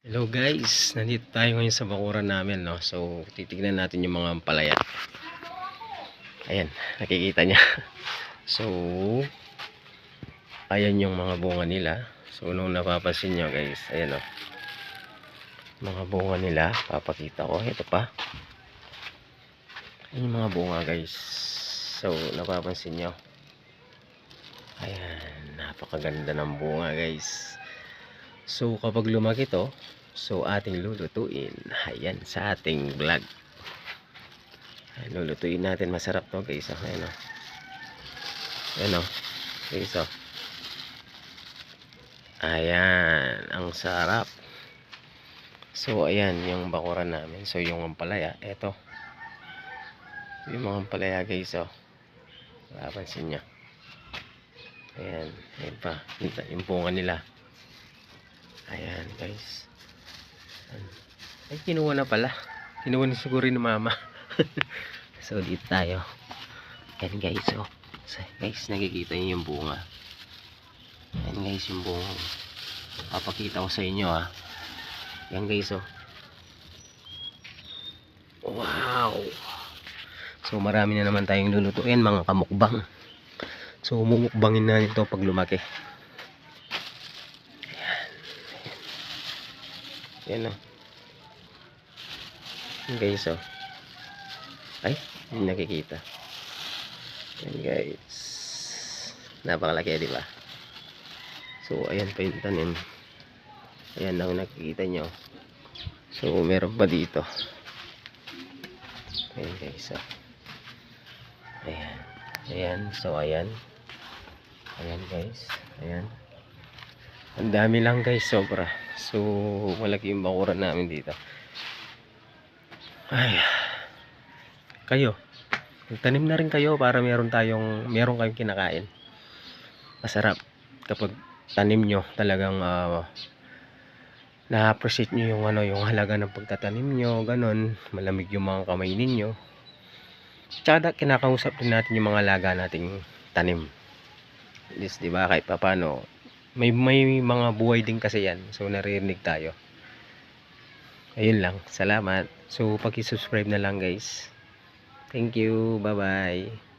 Hello guys, nandito tayo ngayon sa bakuran namin, no? So, titignan natin yung mga ampalaya. Ayan, nakikita niya. So, ayan yung mga bunga nila. So, nung napapansin nyo guys, ayan o. Mga bunga nila, papakita ko. Ito pa. Ayan yung mga bunga guys. So, napapansin nyo. Ayan, napakaganda ng bunga guys. So, kapag lumaki to, so ating lulutuin. Ayan, sa ating vlog. Ayan, lulutuin natin. Masarap to guys. Ayan o. Ayan o. Guys o. Ayan, ang sarap. So, ayan, yung bakuran namin. So, yung ampalaya, eto. Yung mga ampalaya guys o. Mapapansin nyo. Ayan, ayan pa. Yung bunga nila. Ayan guys. Ay, kinuha na pala. Kinuha na siguro ni mama. So, dito tayo. Ayan guys, oh. So, guys, nakikita niyo yung bunga. Ayan guys, yung bunga. Papakita ko sa inyo, ha. Ayan guys, oh. Wow. So, marami na naman tayong lulutuin, mga kamukbang. So, mumukbangin na nito pag lumaki. Ayan, oh. Ayan guys, oh. Ay, hindi nakikita. Ayan guys. Napakalaki, di ba? So, ayan pa yung tanim. Ayan ang nakikita nyo. So, meron pa dito. Ayan guys, oh. Ayan. Ayan. So, ayan. Ayan guys. Ayan. Ang dami lang guys, sobra. So, malaki yung bakuran namin dito. Ay. Kayo, magtanim na rin kayo para meron kayong kinakain. Masarap kapag tanim nyo, talagang na-appreciate nyo yung halaga ng pagtatanim nyo, ganun, malamig yung mga kamay ninyo. Tsaka kinakausap din natin yung mga alaga nating tanim. At least, diba, kahit papano, may mga buhay din kasi yan. So, naririnig tayo. Ayun lang, salamat. So, paki-subscribe na lang guys. Thank you, bye bye.